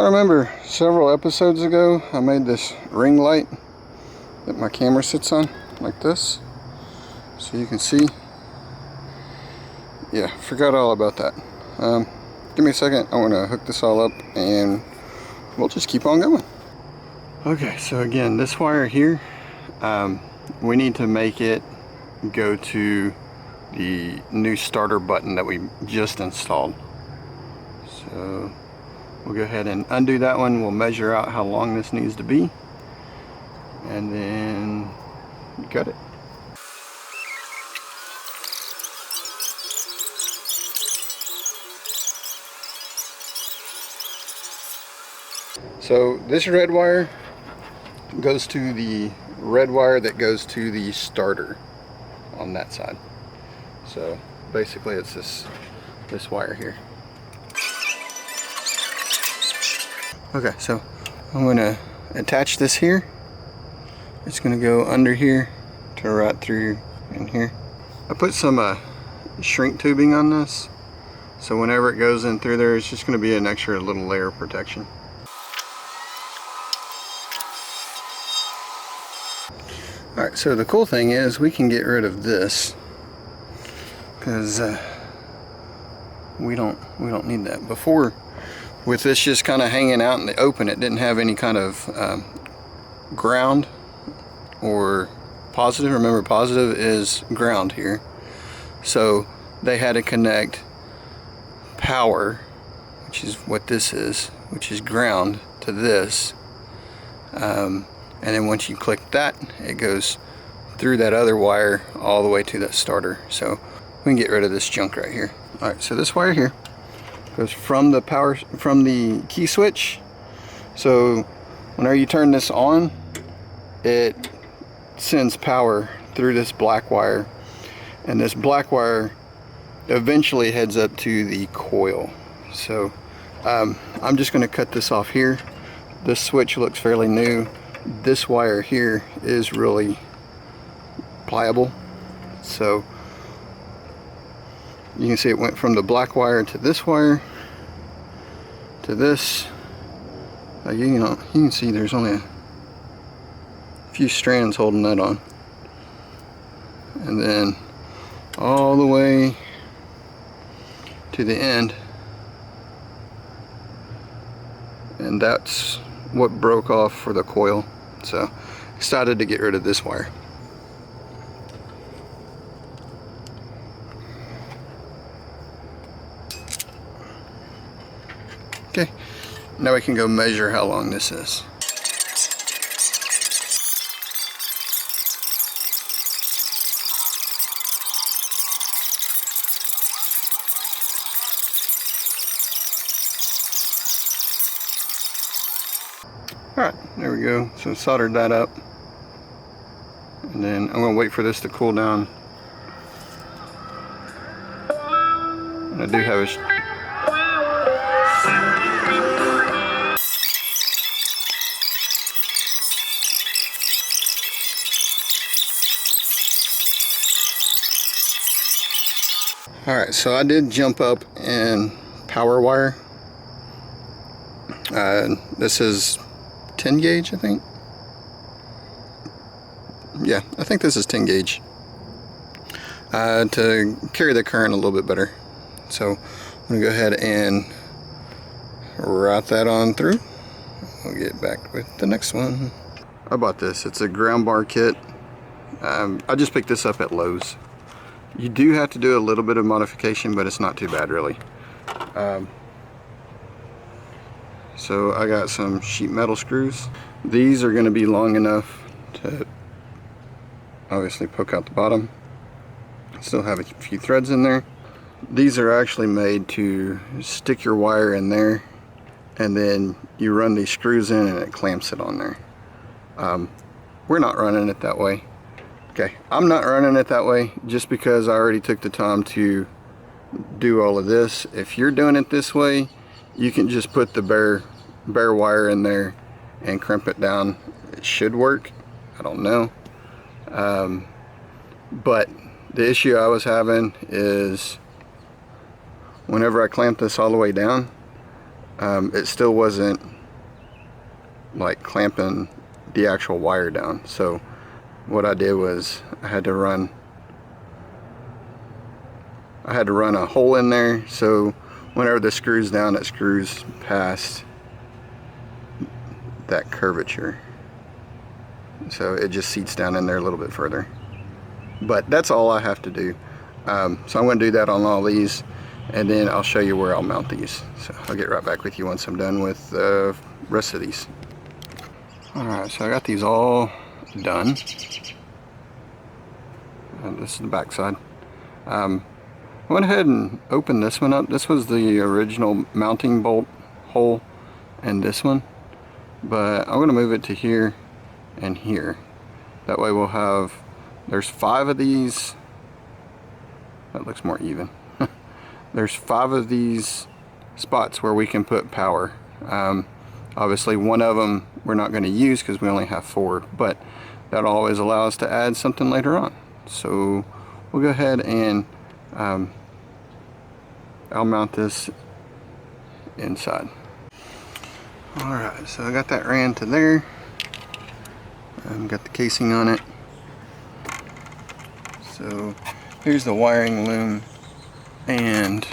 Y'all remember several episodes ago I made this ring light that my camera sits on like this, so you can see. Yeah, forgot all about that. Give me a second, I want to hook this all up and we'll just keep on going. Okay, so again, this wire here, we need to make it go to the new starter button that we just installed. So we'll go ahead and undo that one. We'll measure out how long this needs to be and then cut it. So this red wire goes to the red wire that goes to the starter on that side. So basically it's this wire here. Okay, so I'm gonna attach this here. It's gonna go under here to right through in here. I put some shrink tubing on this, so whenever it goes in through there, it's just gonna be an extra little layer of protection. Alright, so the cool thing is we can get rid of this because we don't need that. Before, with this just kind of hanging out in the open, it didn't have any kind of ground or positive. Remember, positive is ground here. So they had to connect power, which is what this is, which is ground, to this. And then once you click that, it goes through that other wire all the way to that starter. So we can get rid of this junk right here. Alright, so this wire here goes from the key switch. So whenever you turn this on, it sends power through this black wire, and this black wire eventually heads up to the coil. So I'm just going to cut this off here. This switch looks fairly new. This wire here is really pliable, so you can see it went from the black wire to this wire to this. You can see there's only a few strands holding that on, and then all the way to the end, and that's what broke off for the coil. So decided to get rid of this wire. Okay, now we can go measure how long this is. Alright, there we go. So soldered that up. And then I'm going to wait for this to cool down. And I do have a... Alright, so I did jump up in power wire. This is 10 gauge, I think. Yeah, I think this is 10 gauge to carry the current a little bit better. So I'm gonna go ahead and route that on through. We'll get back with the next one. I bought this. It's a ground bar kit. I just picked this up at Lowe's. You do have to do a little bit of modification, but it's not too bad really. So I got some sheet metal screws. These are going to be long enough to obviously poke out the bottom. Still have a few threads in there. These are actually made to stick your wire in there, and then you run these screws in and it clamps it on there. We're not running it that way. Okay, I'm not running it that way just because I already took the time to do all of this. If you're doing it this way, you can just put the bare wire in there and crimp it down. It should work. I don't know. But the issue I was having is whenever I clamped this all the way down, it still wasn't like clamping the actual wire down. So what I did was I had to run a hole in there, so whenever the screw's down, it screws past that curvature, so it just seats down in there a little bit further. But that's all I have to do. So I'm going to do that on all these, and then I'll show you where I'll mount these. So I'll get right back with you once I'm done with the rest of these. Alright, so I got these all done. And this is the back side. I went ahead and opened this one up. This was the original mounting bolt hole, and this one. But I'm going to move it to here and here. That way we'll have, there's 5 of these. That looks more even. There's 5 of these spots where we can put power. Obviously one of them we're not going to use because we only have 4, but that'll always allow us to add something later on. So we'll go ahead and I'll mount this inside. Alright, so I got that ran to there. Got the casing on it. So here's the wiring loom, and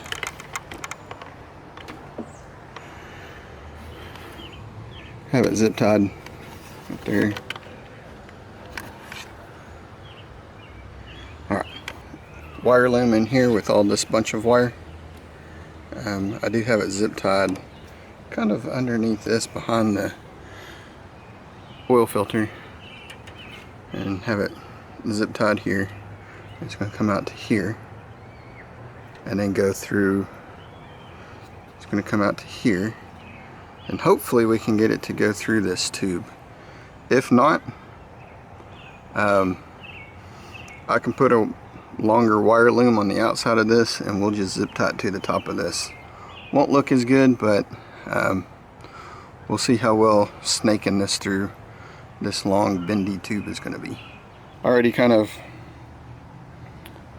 have it zip tied right there. Alright, wire loom in here with all this bunch of wire. I do have it zip tied kind of underneath this behind the oil filter, and have it zip tied here. It's going to come out to here and then go through. It's going to come out to here, and hopefully we can get it to go through this tube. If not, I can put a longer wire loom on the outside of this and we'll just zip tie it to the top of this. Won't look as good, but we'll see how well snaking this through this long bendy tube is going to be. Already kind of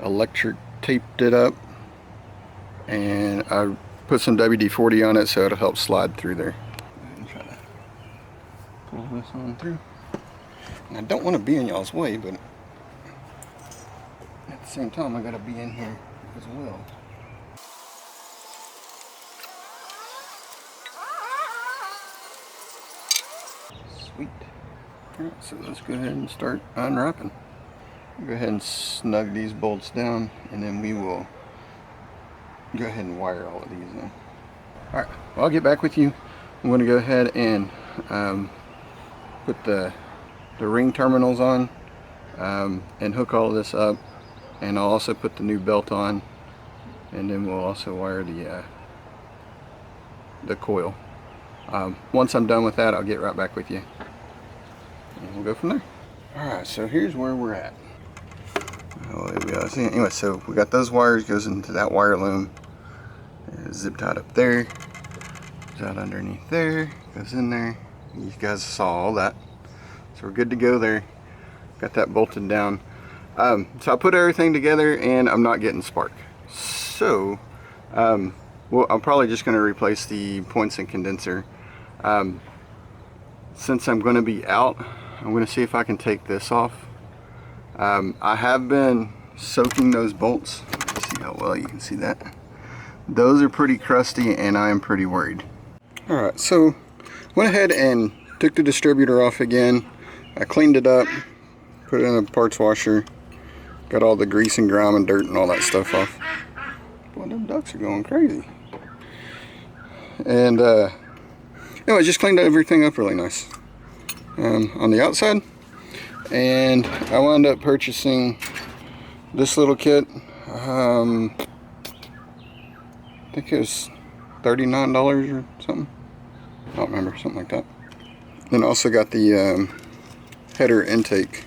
electric taped it up, and I put some WD-40 on it so it'll help slide through there. And try to pull this on through. And I don't want to be in y'all's way, but at the same time I got to be in here as well. Sweet. Alright, so let's go ahead and start unwrapping. Go ahead and snug these bolts down, and then we will go ahead and wire all of these in. Alright, well, I'll get back with you. I'm going to go ahead and put the ring terminals on and hook all of this up, and I'll also put the new belt on, and then we'll also wire the coil. Once I'm done with that, I'll get right back with you, and we'll go from there. Alright, so here's where we're at. Oh, there we go. So anyway, so we got those wires, goes into that wire loom, zip tied up there, goes out underneath there, goes in there. You guys saw all that, so we're good to go there. Got that bolted down. So I put everything together, and I'm not getting spark. So well, I'm probably just going to replace the points and condenser. Since I'm going to be out, I'm going to see if I can take this off. I have been soaking those bolts. Let's see how well you can see that. Those are pretty crusty, and I am pretty worried. Alright, so went ahead and took the distributor off again. I cleaned it up, put it in a parts washer, got all the grease and grime and dirt and all that stuff off. Boy, them ducks are going crazy. And anyway, just cleaned everything up really nice on the outside. And I wound up purchasing this little kit. I think it was $39 or something. I don't remember, something like that. Then also got the header intake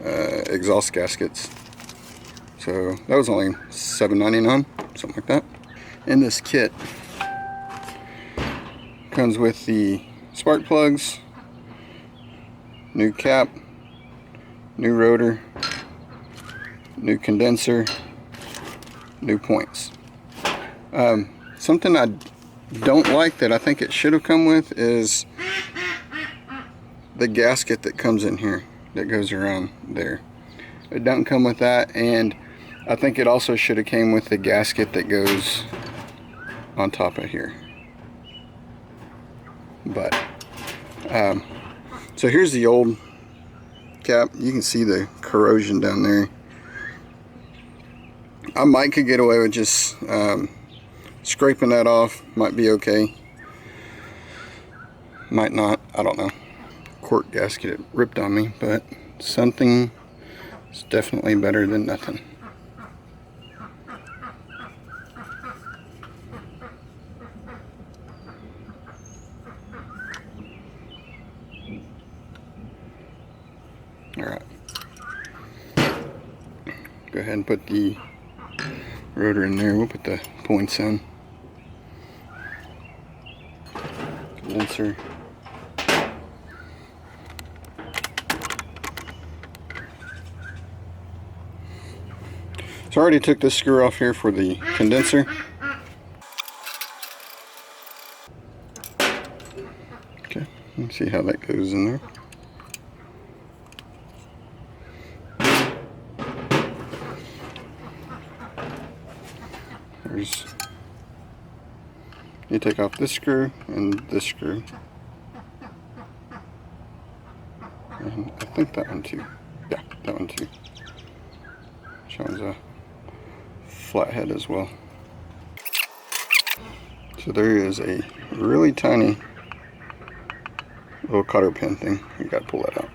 exhaust gaskets. So that was only $7.99, something like that. In this kit comes with the spark plugs, new cap, new rotor, new condenser, new points. Something I don't like that I think it should have come with is the gasket that comes in here that goes around there. It doesn't come with that, and I think it also should have came with the gasket that goes on top of here. But so here's the old cap. You can see the corrosion down there. I might could get away with just scraping that off. Might be okay. Might not. I don't know. Cork gasket, it ripped on me, but something is definitely better than nothing. Alright. Go ahead and put the rotor in there. We'll put the points in. Condenser. So I already took this screw off here for the condenser. Okay, let's see how that goes in there. You take off this screw and this screw, and I think that one too. Yeah, that one too. Shows a flathead as well. So there is a really tiny little cotter pin thing. You got to pull that out.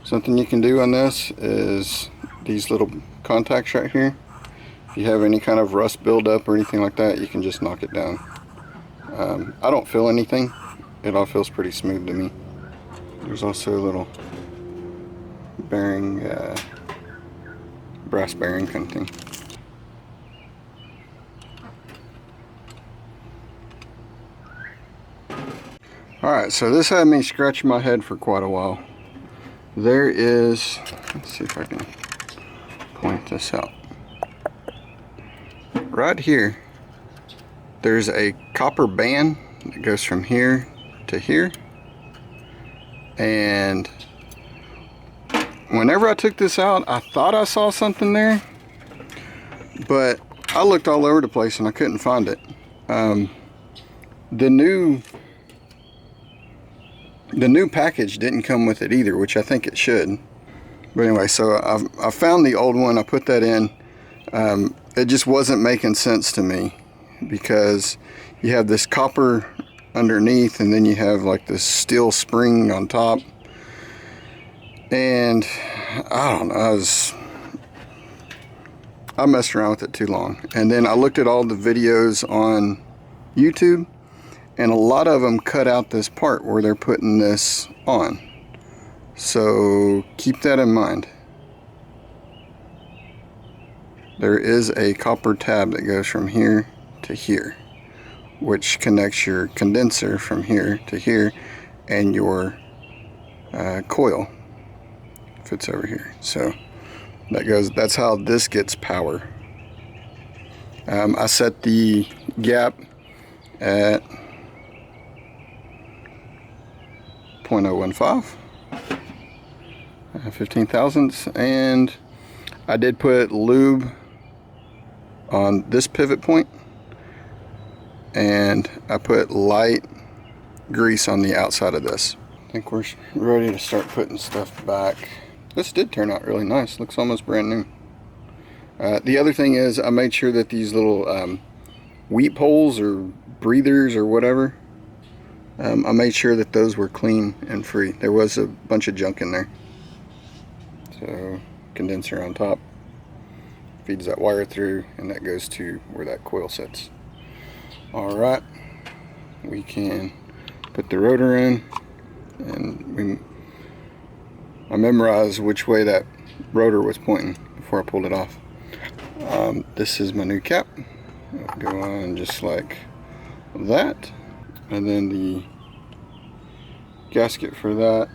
Something you can do on this is these little contacts right here. If you have any kind of rust buildup or anything like that, you can just knock it down. I don't feel anything. It all feels pretty smooth to me. There's also a little bearing, brass bearing kind of thing. Alright, so this had me scratching my head for quite a while. There is, let's see if I can point this out. Right here, there's a copper band that goes from here to here. And whenever I took this out, I thought I saw something there, but I looked all over the place and I couldn't find it. The new package didn't come with it either, which I think it should. But anyway, so I found the old one. I put that in. It just wasn't making sense to me, because you have this copper underneath and then you have like this steel spring on top, and I don't know, I messed around with it too long. And then I looked at all the videos on YouTube, and a lot of them cut out this part where they're putting this on. So keep that in mind. There is a copper tab that goes from here to here, which connects your condenser from here to here, and your coil fits over here. So that's how this gets power. I set the gap at 0.015, 15 thousandths, and I did put lube on this pivot point, and I put light grease on the outside of this. I think we're ready to start putting stuff back. This did turn out really nice. Looks almost brand new. The other thing is I made sure that these little weep holes or breathers or whatever, I made sure that those were clean and free. There was a bunch of junk in there. So condenser on top, feeds that wire through, and that goes to where that coil sits. Alright, we can put the rotor in, and I memorized which way that rotor was pointing before I pulled it off. This is my new cap. It'll go on just like that, and then the gasket for that.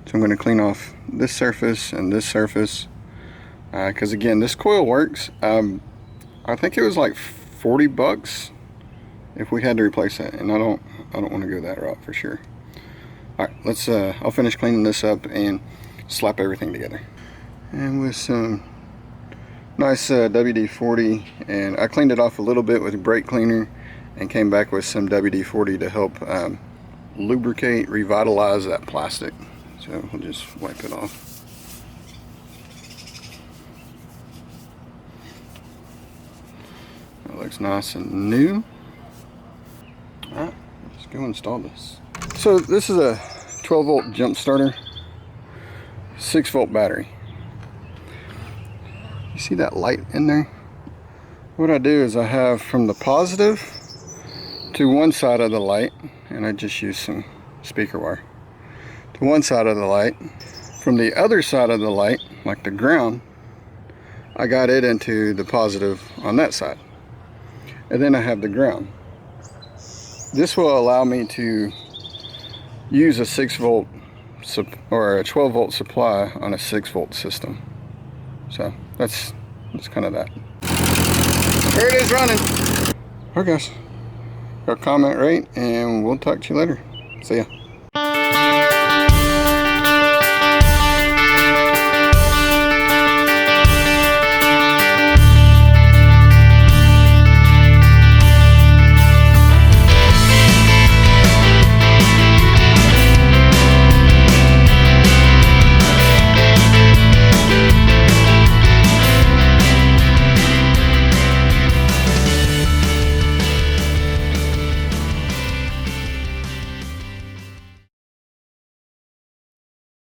So I'm going to clean off this surface and this surface, because again, this coil works. I think it was like $40 if we had to replace it, and I don't want to go that route for sure. All right, let's I'll finish cleaning this up and slap everything together. And with some nice WD-40, and I cleaned it off a little bit with brake cleaner and came back with some WD-40 to help lubricate, revitalize that plastic. So we'll just wipe it off. That looks nice and new. All right, let's go install this. So this is a 12 volt jump starter, 6 volt battery. You see that light in there? What I do is I have from the positive to one side of the light, and I just use some speaker wire to one side of the light. From the other side of the light, like the ground, I got it into the positive on that side, and then I have the ground. This will allow me to use a 6 volt or a 12 volt supply on a 6 volt system. So that's kind of that. There it is running. Alright guys, got a comment, rate, and we'll talk to you later. See ya.